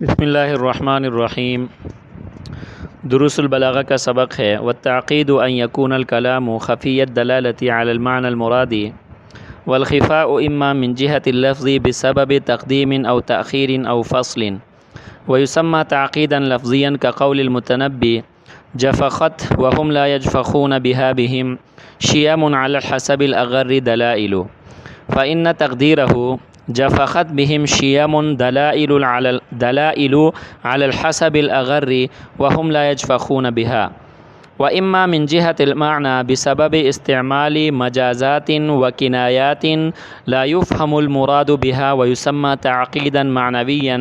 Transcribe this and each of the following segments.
بسم اللہ الرحمن الرحیم۔ دروس البلاغہ کا سبق ہے والتعقید ان یکون الکلام خفی الدلالة علی المعنى المراد والخفاء اما من جهة اللفظ بسبب تقدیم او تأخیر او فصل ويسمى تعقیدا لفظیا كقول المتنبی جفخت وهم لا يجفخون بها بهم شیام على الحسب الأغر دلائل فإن تقدیره جفخت بهم شیام دلائل على الحسب الأغر وهم لا يجفخون بها وإما من جهة المعنى بسبب استعمال مجازات وكنايات لا يفهم المراد بها ويسمى تعقيدا معنويا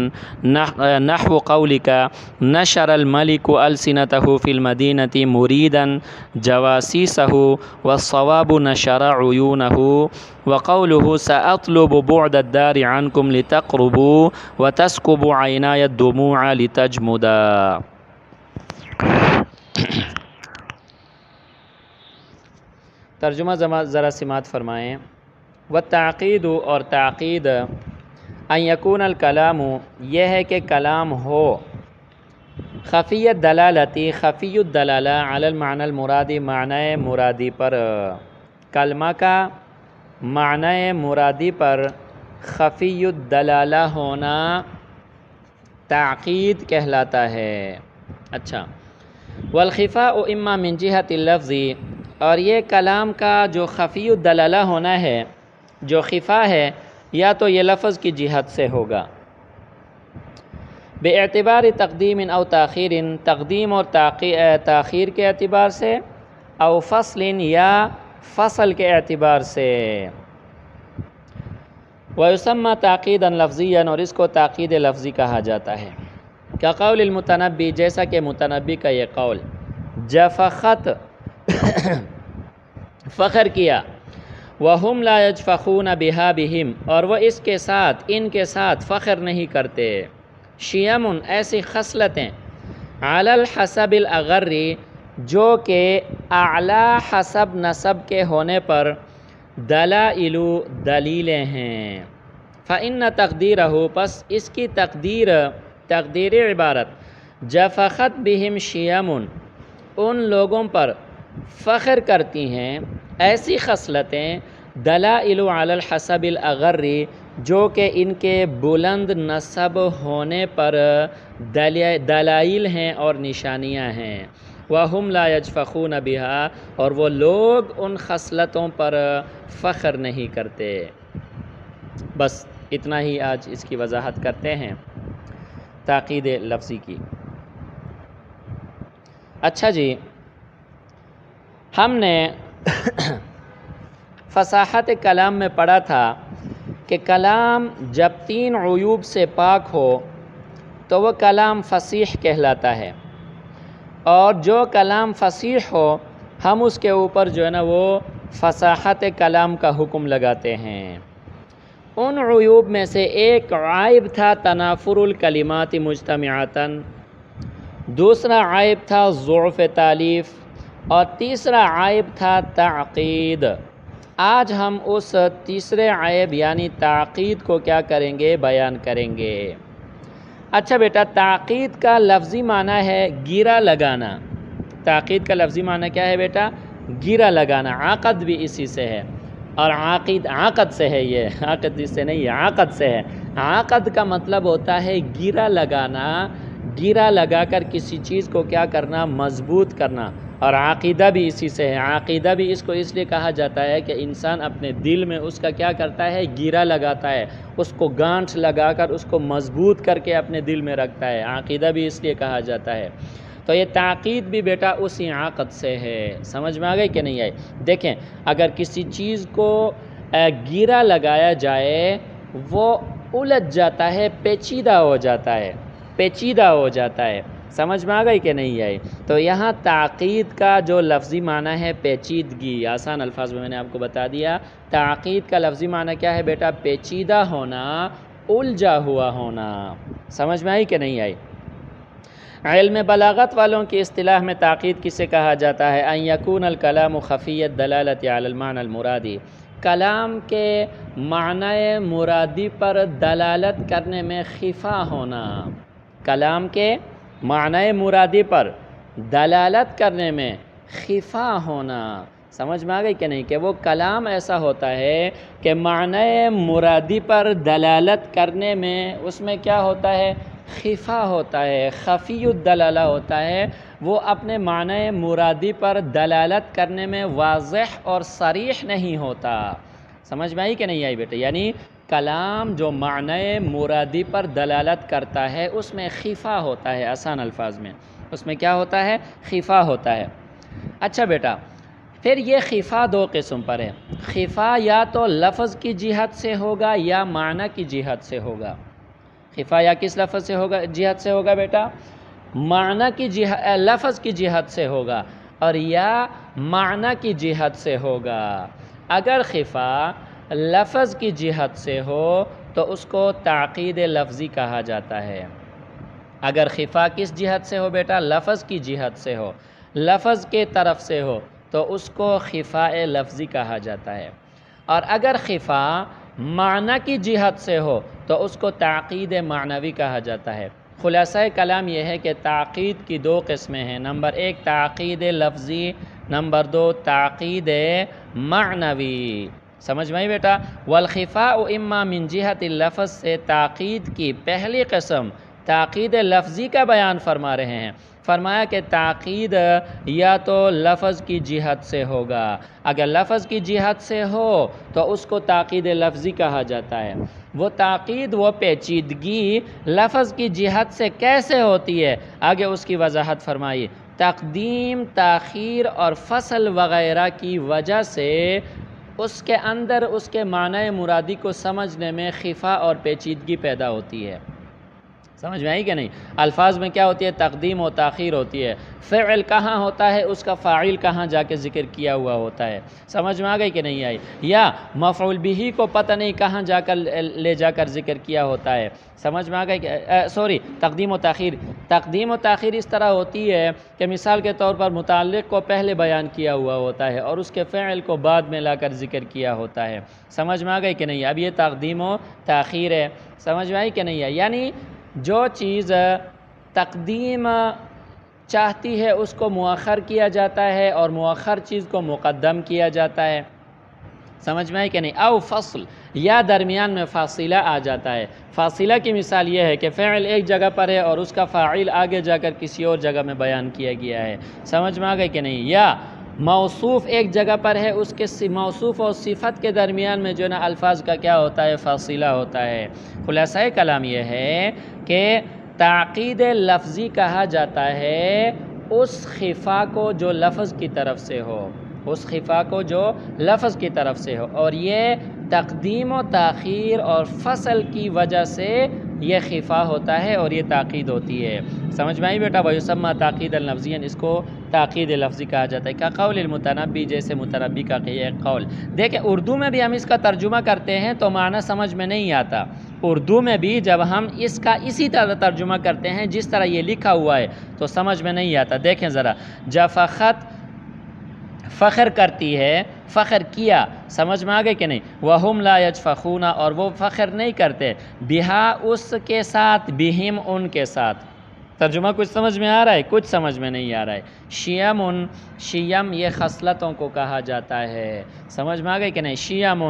نحو قولك نشر الملك ألسنته في المدينة مريدا جواسيسه والصواب نشر عيونه وقوله سأطلب بعد الدار عنكم لتقربوا وتسكب عيناي الدموع لتجمدا۔ ترجمہ ذرا سماعت فرمائیں۔ والتعقید اور تعقید ان یکون الکلام یہ ہے کہ کلام ہو خفی الدلالتی خفی الدلالہ علی المعنی المرادی معنی مرادی پر، کلمہ کا معنی مرادی پر خفی الدلالہ ہونا تعقید کہلاتا ہے۔ اچھا، والخفاء اما من جہت اللفظ، اور یہ کلام کا جو خفی الدلالہ ہونا ہے، جو خفا ہے، یا تو یہ لفظ کی جہت سے ہوگا باعتبار تقدیم او تاخیر، تقدیم اور تاخیر کے اعتبار سے، او فصل یا فصل کے اعتبار سے، ویسمى تعقیدا لفظیا، اور اس کو تعقید لفظی کہا جاتا ہے، كقول المتنبی، جیسا کہ متنبی کا یہ قول، جفخت فخر کیا، وَهُمْ لَا يَجْفَخُونَ بِهَا بِهِمْ، اور وہ اس کے ساتھ، ان کے ساتھ فخر نہیں کرتے، شیام ایسی خصلتیں، علی الحسب الأغر، جو کہ اعلیٰ حسب نسب کے ہونے پر، دلائل دلیلیں ہیں، فَإِنَّ تقدیرہ، پس اس کی تقدیر عبارت، جفخت بہم شیام، ان لوگوں پر فخر کرتی ہیں ایسی خصلتیں، دلائل علی الحسب الأغر، جو کہ ان کے بلند نسب ہونے پر دلائل ہیں اور نشانیاں ہیں، وَهُمْ لَا يَجْفَخُونَ بِهَا، اور وہ لوگ ان خصلتوں پر فخر نہیں کرتے۔ بس اتنا ہی آج اس کی وضاحت کرتے ہیں تعقید لفظی کی۔ اچھا جی، ہم نے فصاحت کلام میں پڑھا تھا کہ کلام جب 3 عیوب سے پاک ہو تو وہ کلام فصیح کہلاتا ہے، اور جو کلام فصیح ہو ہم اس کے اوپر جو ہے نا وہ فصاحت کلام کا حکم لگاتے ہیں۔ ان عیوب میں سے ایک عیب تھا تنافر الکلمات مجتمعاتاً، دوسرا عیب تھا ضعف تالیف، اور تیسرا عیب تھا تعقید۔ آج ہم اس تیسرے عیب یعنی تعقید کو کیا کریں گے؟ بیان کریں گے۔ اچھا بیٹا، تعقید کا لفظی معنی ہے گیرا لگانا۔ تعقید کا لفظی معنی کیا ہے بیٹا؟ گیرا لگانا۔ عقد بھی اسی سے ہے، اور عقد سے ہے، یہ عقد اس سے نہیں ہے، عقد سے ہے۔ عقد کا مطلب ہوتا ہے گیرا لگانا، گیرا لگا کر کسی چیز کو کیا کرنا؟ مضبوط کرنا۔ اور عقیدہ بھی اسی سے ہے۔ عقیدہ بھی اس کو اس لیے کہا جاتا ہے کہ انسان اپنے دل میں اس کا کیا کرتا ہے؟ گیرا لگاتا ہے، اس کو گانٹھ لگا کر اس کو مضبوط کر کے اپنے دل میں رکھتا ہے۔ عقیدہ بھی اس لیے کہا جاتا ہے۔ تو یہ تعقید بھی بیٹا اسی عقد سے ہے۔ سمجھ میں آ گئی کہ نہیں آئی؟ دیکھیں، اگر کسی چیز کو گیرا لگایا جائے وہ الجھ جاتا ہے، پیچیدہ ہو جاتا ہے، پیچیدہ ہو جاتا ہے۔ سمجھ میں آ گئی کہ نہیں آئی؟ تو یہاں تعقید کا جو لفظی معنی ہے پیچیدگی، آسان الفاظ میں نے آپ کو بتا دیا۔ تعقید کا لفظی معنی کیا ہے بیٹا؟ پیچیدہ ہونا، الجھا ہوا ہونا۔ سمجھ میں آئی کہ نہیں آئی؟ علم بلاغت والوں کی اصطلاح میں تعقید کسے کہا جاتا ہے؟ ان یکون الکلام خفی الدلالۃ علی المعنی المرادی، کلام کے معنی مرادی پر دلالت کرنے میں خفا ہونا، کلام کے معنی مرادی پر دلالت کرنے میں خفا ہونا، سمجھ میں آ گئی کہ نہیں، کہ وہ کلام ایسا ہوتا ہے کہ معنی مرادی پر دلالت کرنے میں اس میں کیا ہوتا ہے، خفا ہوتا ہے، خفی الدلالہ ہوتا ہے، وہ اپنے معنی مرادی پر دلالت کرنے میں واضح اور صریح نہیں ہوتا۔ سمجھ میں آئی کہ نہیں آئی بیٹے؟ یعنی کلام جو معنی مرادی پر دلالت کرتا ہے اس میں خفا ہوتا ہے، آسان الفاظ میں اس میں کیا ہوتا ہے، خفا ہوتا ہے۔ اچھا بیٹا، پھر یہ خفا دو قسم پر ہے، خفا یا تو لفظ کی جہت سے ہوگا یا معنی کی جہت سے ہوگا۔ خفا یا کس لفظ سے ہوگا، جہت سے ہوگا بیٹا؟ معنی کی لفظ کی جہت سے ہوگا اور یا معنی کی جہت سے ہوگا۔ اگر خفا لفظ کی جہت سے ہو تو اس کو تعقید لفظی کہا جاتا ہے۔ اگر خفا کس جہت سے ہو بیٹا؟ لفظ کی جہت سے ہو، لفظ کے طرف سے ہو تو اس کو خفا لفظی کہا جاتا ہے، اور اگر خفا معنی کی جہت سے ہو تو اس کو تعقید معنوی کہا جاتا ہے۔ خلاصہ کلام یہ ہے کہ تعقید کی دو قسمیں ہیں، نمبر ایک تعقید لفظی، نمبر دو تعقید معنوی۔ سمجھ میں آئی بیٹا؟ والخفاء اما من جہت اللفظ سے تعقید کی پہلی قسم تعقید لفظی کا بیان فرما رہے ہیں۔ فرمایا کہ تعقید یا تو لفظ کی جہت سے ہوگا، اگر لفظ کی جہت سے ہو تو اس کو تعقید لفظی کہا جاتا ہے۔ وہ تعقید، وہ پیچیدگی لفظ کی جہت سے کیسے ہوتی ہے، آگے اس کی وضاحت فرمائی۔ تقدیم، تاخیر اور فصل وغیرہ کی وجہ سے اس کے اندر اس کے معنی مرادی کو سمجھنے میں خفا اور پیچیدگی پیدا ہوتی ہے۔ سمجھ میں آئی کہ نہیں؟ الفاظ میں کیا ہوتی ہے؟ تقدیم و تاخیر ہوتی ہے، فعل کہاں ہوتا ہے، اس کا فاعل کہاں جا کے ذکر کیا ہوا ہوتا ہے، سمجھ میں آ گئی کہ نہیں آئی؟ یا مفعول بہ کو پتہ نہیں کہاں جا کر لے جا کر ذکر کیا ہوتا ہے، سمجھ میں آ گئی کہ تقدیم و تاخیر۔ تقدیم و تاخیر اس طرح ہوتی ہے کہ مثال کے طور پر متعلق کو پہلے بیان کیا ہوا ہوتا ہے اور اس کے فعل کو بعد میں لا کر ذکر کیا ہوتا ہے، سمجھ میں آ گئی کہ نہیں؟ اب یہ تقدیم و تاخیر ہے، سمجھ میں آئی کہ نہیں ہے؟ یعنی جو چیز تقدیم چاہتی ہے اس کو مؤخر کیا جاتا ہے اور مؤخر چیز کو مقدم کیا جاتا ہے، سمجھ میں آئی کہ نہیں؟ او فصل، یا درمیان میں فاصلہ آ جاتا ہے۔ فاصلہ کی مثال یہ ہے کہ فعل ایک جگہ پر ہے اور اس کا فاعل آگے جا کر کسی اور جگہ میں بیان کیا گیا ہے، سمجھ میں آ گئی کہ نہیں؟ یا موصوف ایک جگہ پر ہے، اس کے موصوف اور صفت کے درمیان میں جو نا الفاظ کا کیا ہوتا ہے؟ فاصلہ ہوتا ہے۔ خلاصہ کلام یہ ہے کہ تعقید لفظی کہا جاتا ہے اس خفا کو جو لفظ کی طرف سے ہو، اس خفا کو جو لفظ کی طرف سے ہو، اور یہ تقدیم و تاخیر اور فصل کی وجہ سے یہ خفا ہوتا ہے اور یہ تاقید ہوتی ہے، سمجھ میں آئی بیٹا؟ ویسمى تاقید اللفظی، اس کو تاقید لفظی کہا جاتا ہے، کا قول المتنبی، جیسے متنبی کا ایک قول۔ دیکھیں اردو میں بھی ہم اس کا ترجمہ کرتے ہیں تو معنی سمجھ میں نہیں آتا، اردو میں بھی جب ہم اس کا اسی طرح ترجمہ کرتے ہیں جس طرح یہ لکھا ہوا ہے تو سمجھ میں نہیں آتا۔ دیکھیں ذرا، جفخت فخر کرتی ہے، فخر کیا، سمجھ میں آ گئے کہ نہیں؟ وَهُمْ لَا يَجْفَخُونَ، اور وہ فخر نہیں کرتے، بہا اس کے ساتھ، بہم ان کے ساتھ۔ ترجمہ کچھ سمجھ میں آ رہا ہے؟ کچھ سمجھ میں نہیں آ رہا ہے۔ شیام، شیام یہ خصلتوں کو کہا جاتا ہے، سمجھ میں آ گئی کہ نہیں؟ شیام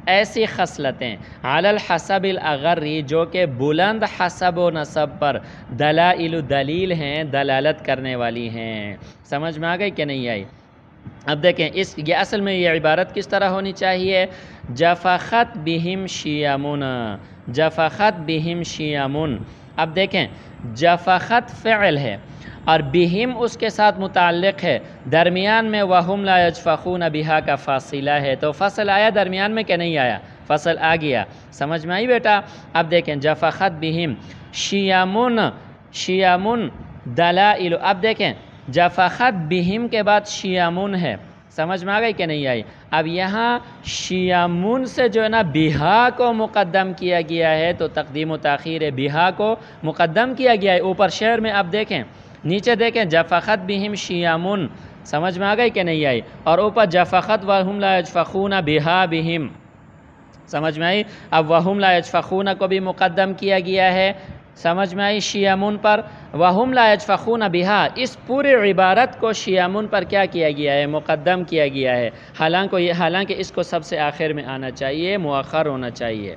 ایسی خصلتیں، علی الحسب الاغری جو کہ بلند حسب و نسب پر، دلائل دلیل ہیں، دلالت کرنے والی ہیں، سمجھ میں آ گئی کہ نہیں آئی؟ اب دیکھیں یہ اصل میں یہ عبارت کس طرح ہونی چاہیے؟ جفخت بہم شیامون، جفخت بہم شیامون۔ اب دیکھیں جفخت فعل ہے اور بہم اس کے ساتھ متعلق ہے، درمیان میں وہم لا یجفخون بہا کا فاصلہ ہے، تو فصل آیا درمیان میں کہ نہیں آیا؟ فصل آ گیا، سمجھ میں آئی بیٹا؟ اب دیکھیں جفخت بہم شیامون، شیامون دلائل، اب دیکھیں جفخت بہم کے بعد شیامون ہے، سمجھ میں آ گئی کہ نہیں آئی؟ اب یہاں شیامون سے جو ہے نا بہا کو مقدم کیا گیا ہے تو تقدیم و تاخیر بہا کو مقدم کیا گیا ہے اوپر شعر میں۔ اب دیکھیں نیچے دیکھیں جفخت بہم شیامون، سمجھ میں آ گئی کہ نہیں آئی؟ اور اوپر جفخت وہم لا یجفخون بہا بہم، سمجھ میں آئی؟ اب وہم لا یجفخون کو بھی مقدم کیا گیا ہے سمجھ میں آئی؟ شیامون پر وہم لا یجفخون بہا، اس پورے عبارت کو شیامون پر کیا کیا گیا ہے؟ مقدم کیا گیا ہے، حالانکہ اس کو سب سے آخر میں آنا چاہیے، مؤخر ہونا چاہیے۔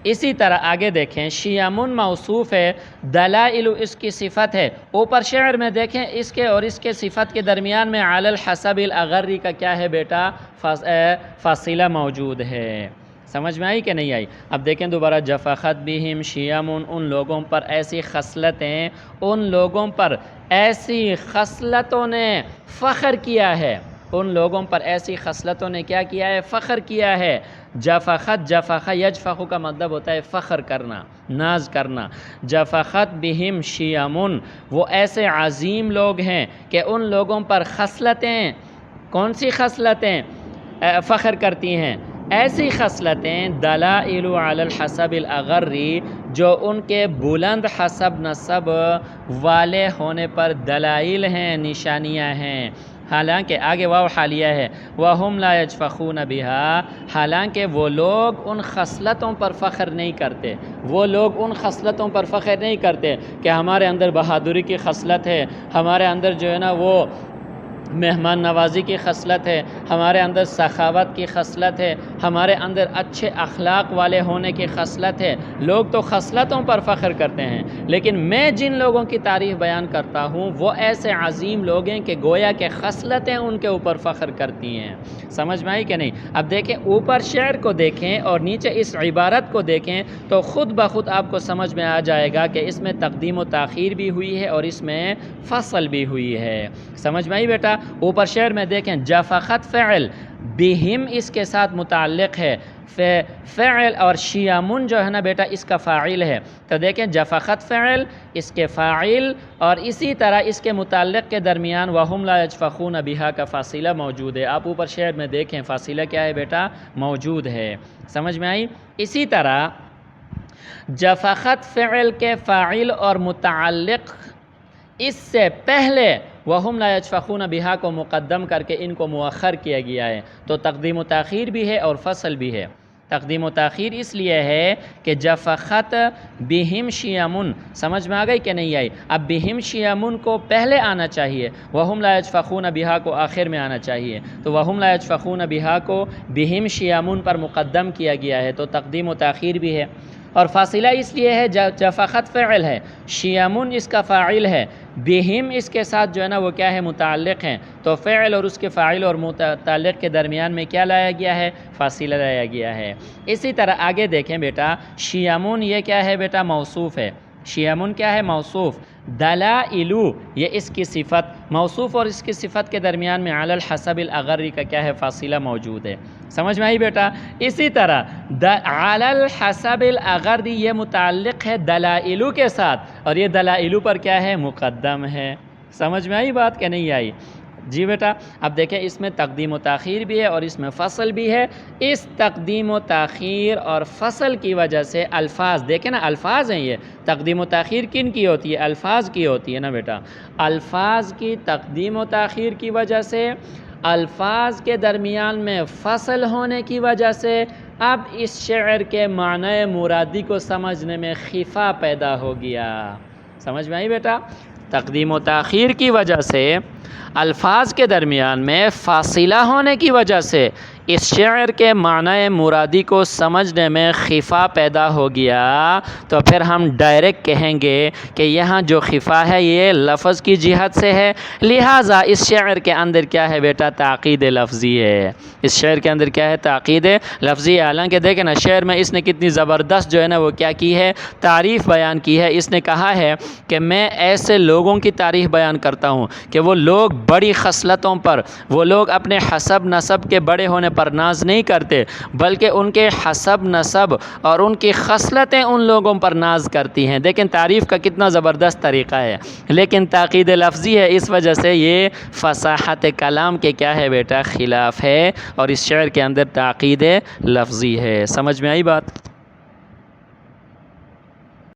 اسی طرح آگے دیکھیں، شیامون موصوف ہے، دلائل اس کی صفت ہے۔ اوپر شعر میں دیکھیں اس کے اور اس کے صفت کے درمیان میں علی الحسب الاغری کا کیا ہے بیٹا؟ فاصلہ موجود ہے۔ سمجھ میں آئی کہ نہیں آئی؟ اب دیکھیں دوبارہ، جفخت بہم شیامون، ان لوگوں پر ایسی خصلتیں، ان لوگوں پر ایسی خصلتوں نے فخر کیا ہے، ان لوگوں پر ایسی خصلتوں نے کیا کیا ہے؟ فخر کیا ہے۔ جفخ یجفخ کا مطلب ہوتا ہے فخر کرنا، ناز کرنا۔ جفخت بہم شیامون، وہ ایسے عظیم لوگ ہیں کہ ان لوگوں پر خصلتیں، کون سی خصلتیں فخر کرتی ہیں؟ ایسی خصلتیں دلائل علی الحسب الاغری، جو ان کے بلند حسب نسب والے ہونے پر دلائل ہیں، نشانیاں ہیں۔ حالانکہ آگے واو حالیہ ہے، وَهُمْ لَا يَجْفَخُونَ بِهَا، حالانکہ وہ لوگ ان خصلتوں پر فخر نہیں کرتے، وہ لوگ ان خصلتوں پر فخر نہیں کرتے کہ ہمارے اندر بہادری کی خصلت ہے، ہمارے اندر جو ہے نا وہ مہمان نوازی کی خصلت ہے، ہمارے اندر سخاوت کی خصلت ہے، ہمارے اندر اچھے اخلاق والے ہونے کی خصلت ہے۔ لوگ تو خصلتوں پر فخر کرتے ہیں، لیکن میں جن لوگوں کی تعریف بیان کرتا ہوں وہ ایسے عظیم لوگ ہیں کہ گویا کہ خصلتیں ان کے اوپر فخر کرتی ہیں۔ سمجھ میں آئی کہ نہیں؟ اب دیکھیں اوپر شعر کو دیکھیں اور نیچے اس عبارت کو دیکھیں تو خود بخود آپ کو سمجھ میں آ جائے گا کہ اس میں تقدیم و تاخیر بھی ہوئی ہے اور اس میں فصل بھی ہوئی ہے۔ سمجھ میں آئی بیٹا؟ اوپر شعر میں دیکھیں، جفخت فعل، بہم اس کے ساتھ متعلق ہے، فعل اور شیامون جو ہے نا بیٹا اس کا فاعل ہے۔ تو دیکھیں جفخت فعل، اس کے فاعل، اور اسی طرح اس کے متعلق کے درمیان وَهُمْ لَا يَجْفَخُونَ بِهَا کا فاصلہ موجود ہے۔ آپ اوپر شعر میں دیکھیں فاصلہ کیا ہے بیٹا؟ موجود ہے۔ سمجھ میں آئی؟ اسی طرح جفخت فعل کے فاعل اور متعلق اس سے پہلے وَهُمْ لَا يَجْفَخُونَ بِهَا کو مقدم کر کے ان کو مؤخر کیا گیا ہے، تو تقدیم و تاخیر بھی ہے اور فصل بھی ہے۔ تقدیم و تاخیر اس لیے ہے کہ جفخت بہم شیامون، سمجھ میں آ گئی کہ نہیں آئی؟ اب بہم شیامون کو پہلے آنا چاہیے، وَهُمْ لَا يَجْفَخُونَ بِهَا کو آخر میں آنا چاہیے، تو وَهُمْ لَا يَجْفَخُونَ بِهَا کو بہم شیامون پر مقدم کیا گیا ہے، تو تقدیم و تاخیر بھی ہے۔ اور فاصلہ اس لیے ہے، جفخت فعل ہے، شیامون اس کا فاعل ہے، بہم اس کے ساتھ جو ہے نا وہ کیا ہے؟ متعلق ہیں، تو فعل اور اس کے فاعل اور متعلق کے درمیان میں کیا لایا گیا ہے؟ فاصلہ لایا گیا ہے۔ اسی طرح آگے دیکھیں بیٹا، شیامون یہ کیا ہے بیٹا؟ موصوف ہے۔ شیامون کیا ہے؟ موصوف۔ دلائلو یہ اس کی صفت، موصوف اور اس کی صفت کے درمیان میں علی الحسب الاغری کا کیا ہے؟ فاصلہ موجود ہے۔ سمجھ میں آئی بیٹا؟ اسی طرح علی الحسب الاغری یہ متعلق ہے دلائلو کے ساتھ، اور یہ دلائلو پر کیا ہے؟ مقدم ہے۔ سمجھ میں آئی بات کہ نہیں آئی؟ جی بیٹا، اب دیکھیں اس میں تقدیم و تاخیر بھی ہے اور اس میں فصل بھی ہے۔ اس تقدیم و تاخیر اور فصل کی وجہ سے الفاظ، دیکھیں نا الفاظ ہیں، یہ تقدیم و تاخیر کن کی ہوتی ہے؟ الفاظ کی ہوتی ہے نا بیٹا۔ الفاظ کی تقدیم و تاخیر کی وجہ سے، الفاظ کے درمیان میں فصل ہونے کی وجہ سے اب اس شعر کے معنی مرادی کو سمجھنے میں خفا پیدا ہو گیا۔ سمجھ میں آئی بیٹا؟ تقدیم و تاخیر کی وجہ سے، الفاظ کے درمیان میں فاصلہ ہونے کی وجہ سے اس شعر کے معنی مرادی کو سمجھنے میں خفا پیدا ہو گیا، تو پھر ہم ڈائریکٹ کہیں گے کہ یہاں جو خفا ہے یہ لفظ کی جہت سے ہے، لہٰذا اس شعر کے اندر کیا ہے بیٹا؟ تعقید لفظی ہے۔ اس شعر کے اندر کیا ہے؟ تعقید لفظی ہے۔ حالانکہ دیکھیں نا شعر میں اس نے کتنی زبردست جو ہے نا وہ کیا کی ہے؟ تعریف بیان کی ہے۔ اس نے کہا ہے کہ میں ایسے لوگوں کی تعریف بیان کرتا ہوں کہ وہ لوگ بڑی خصلتوں پر، وہ لوگ اپنے حسب نسب کے بڑے ہونے پر ناز نہیں کرتے، بلکہ ان کے حسب نسب اور ان کی خصلتیں ان لوگوں پر ناز کرتی ہیں۔ دیکھیں تعریف کا کتنا زبردست طریقہ ہے، لیکن تاکید لفظی ہے، اس وجہ سے یہ فصاحت کلام کے کیا ہے بیٹا؟ خلاف ہے، اور اس شعر کے اندر تاکید لفظی ہے۔ سمجھ میں آئی بات؟